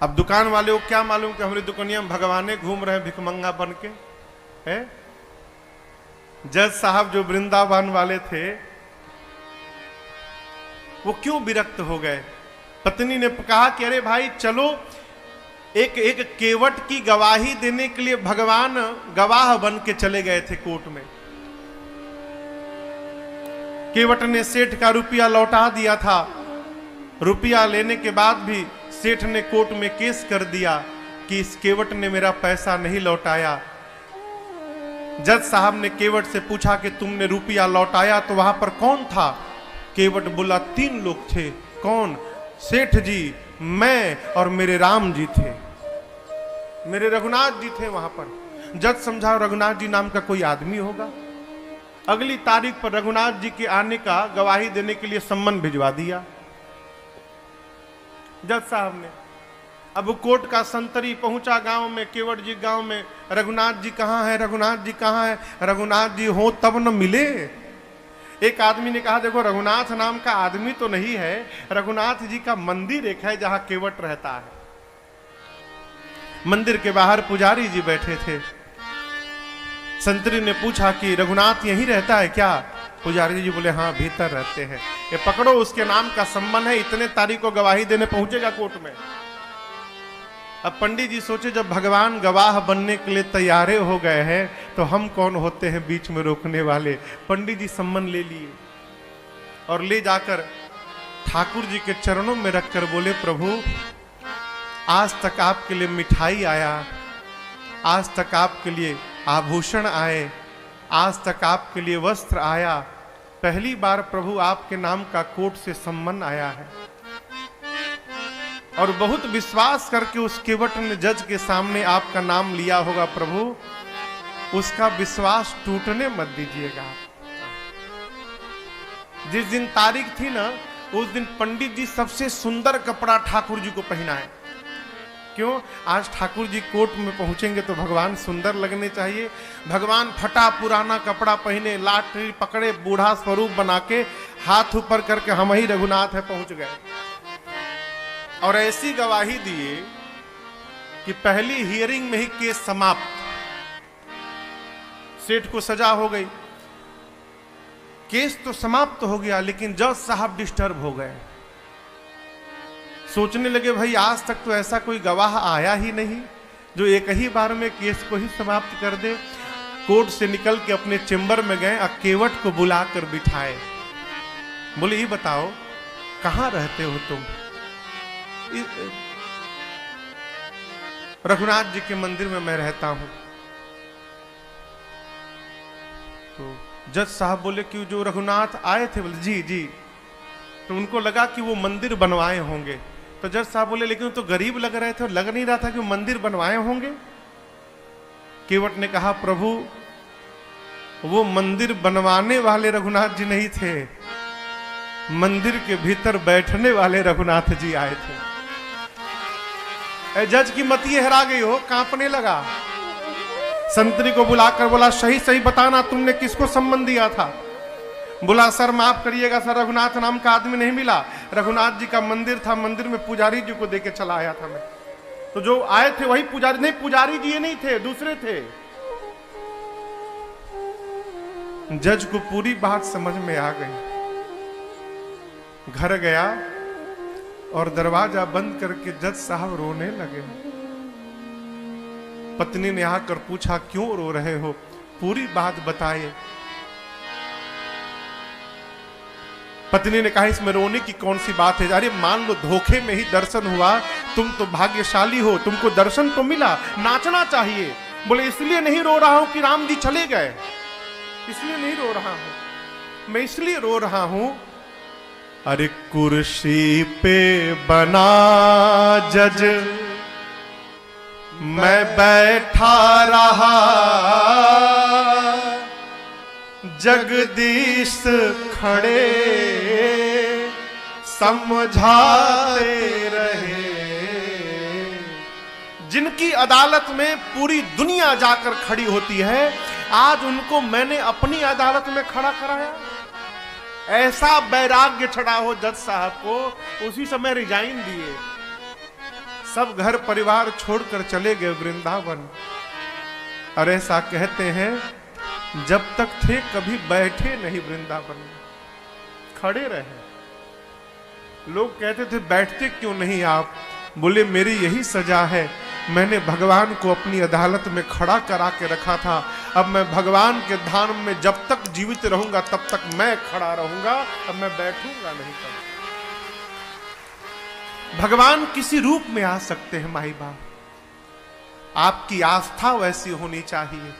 अब दुकान वाले को क्या मालूम कि हमारी दुकानिया में भगवाने घूम रहे हैं भिखमंगा बन के है। जज साहब जो वृंदावन वाले थे वो क्यों विरक्त हो गए? पत्नी ने कहा कि अरे भाई चलो, एक एक केवट की गवाही देने के लिए भगवान गवाह बन के चले गए थे कोर्ट में। केवट ने सेठ का रुपया लौटा दिया था। रुपया लेने के बाद भी सेठ ने कोर्ट में केस कर दिया कि इस केवट ने मेरा पैसा नहीं लौटाया। जज साहब ने केवट से पूछा कि तुमने रुपया लौटाया तो वहां पर कौन था? केवट बोला 3 लोग थे। कौन? सेठ जी, मैं और मेरे राम जी थे, मेरे रघुनाथ जी थे वहां पर। जज समझा रघुनाथ जी नाम का कोई आदमी होगा। अगली तारीख पर रघुनाथ जी के आने का गवाही देने के लिए सम्मन भिजवा दिया जज साहब ने। अब कोर्ट का संतरी पहुंचा गांव में, केवट जी गांव में, रघुनाथ जी कहां है, रघुनाथ जी कहां है? रघुनाथ जी हो तब न मिले। एक आदमी ने कहा देखो रघुनाथ नाम का आदमी तो नहीं है, रघुनाथ जी का मंदिर एक है जहां केवट रहता है। मंदिर के बाहर पुजारी जी बैठे थे। संतरी ने पूछा कि रघुनाथ यहीं रहता है क्या? पुजारी जी बोले हाँ भीतर रहते हैं। ये पकड़ो, उसके नाम का संबंध है, इतने तारीख को गवाही देने पहुंचेगा कोर्ट में। अब पंडित जी सोचे जब भगवान गवाह बनने के लिए तैयारे हो गए हैं तो हम कौन होते हैं बीच में रोकने वाले। पंडित जी सम्मन ले लिए और ले जाकर ठाकुर जी के चरणों में रखकर बोले प्रभु आज तक आपके लिए मिठाई आया, आज तक आपके लिए आभूषण आए, आज तक आपके लिए वस्त्र आया, पहली बार प्रभु आपके नाम का कोर्ट से सम्मन आया है। और बहुत विश्वास करके उस केवट ने जज के सामने आपका नाम लिया होगा प्रभु, उसका विश्वास टूटने मत दीजिएगा। जिस दिन तारीख थी ना उस दिन पंडित जी सबसे सुंदर कपड़ा ठाकुर जी को पहनाए। क्यों? आज ठाकुर जी कोर्ट में पहुंचेंगे तो भगवान सुंदर लगने चाहिए। भगवान फटा पुराना कपड़ा पहने, लाठी पकड़े, बूढ़ा स्वरूप बना के हाथ ऊपर करके हम ही रघुनाथ है पहुंच गए। और ऐसी गवाही दिए कि पहली हियरिंग में ही केस समाप्त। सेठ को सजा हो गई, केस तो समाप्त हो गया, लेकिन जज साहब डिस्टर्ब हो गए। सोचने लगे भाई आज तक तो ऐसा कोई गवाह आया ही नहीं जो एक ही बार में केस को ही समाप्त कर दे। कोर्ट से निकल के अपने चेंबर में गए, केवट को बुलाकर बिठाए। बोले ये बताओ कहां रहते हो तुम? रघुनाथ जी के मंदिर में मैं रहता हूं। तो जज साहब बोले कि जो रघुनाथ आए थे? बोले जी जी। तो उनको लगा कि वो मंदिर बनवाए होंगे। तो जज साहब बोले लेकिन तो गरीब लग रहे थे और लग नहीं रहा था कि वो मंदिर बनवाए होंगे। केवट ने कहा प्रभु वो मंदिर बनवाने वाले रघुनाथ जी नहीं थे, मंदिर के भीतर बैठने वाले रघुनाथ जी आए थे। जज की मति हरा गई हो, कांपने लगा। संतरी को बुलाकर बोला सही सही बताना तुमने किसको सम्मन दिया था? बोला सर माफ करिएगा सर, रघुनाथ नाम का आदमी नहीं मिला, रघुनाथ जी का मंदिर था, मंदिर में पुजारी जी को देके चला आया था मैं। तो जो आए थे वही पुजारी, नहीं पुजारी जी ये नहीं थे, दूसरे थे। जज को पूरी बात समझ में आ गई। घर गया और दरवाजा बंद करके जज साहब रोने लगे। पत्नी ने आकर पूछा क्यों रो रहे हो? पूरी बात बताए। पत्नी ने कहा इसमें रोने की कौन सी बात है? अरे मान लो धोखे में ही दर्शन हुआ, तुम तो भाग्यशाली हो, तुमको दर्शन तो मिला, नाचना चाहिए। बोले इसलिए नहीं रो रहा हूं कि राम जी चले गए, इसलिए नहीं रो रहा हूं, मैं इसलिए रो रहा हूं अरे कुर्सी पे बना जज मैं बैठा रहा, जगदीश खड़े समझाते रहे। जिनकी अदालत में पूरी दुनिया जाकर खड़ी होती है, आज उनको मैंने अपनी अदालत में खड़ा कराया। ऐसा वैराग्य चढ़ा हो जज साहब को, उसी समय रिजाइन दिए। सब घर परिवार छोड़कर चले गए वृंदावन। और ऐसा कहते हैं जब तक थे कभी बैठे नहीं वृंदावन में, खड़े रहे। लोग कहते थे बैठते क्यों नहीं आप? बोले मेरी यही सजा है, मैंने भगवान को अपनी अदालत में खड़ा करा के रखा था, अब मैं भगवान के धाम में जब तक जीवित रहूंगा तब तक मैं खड़ा रहूंगा, अब मैं बैठूंगा नहीं। भगवान किसी रूप में आ सकते हैं माई बाप, आपकी आस्था वैसी होनी चाहिए।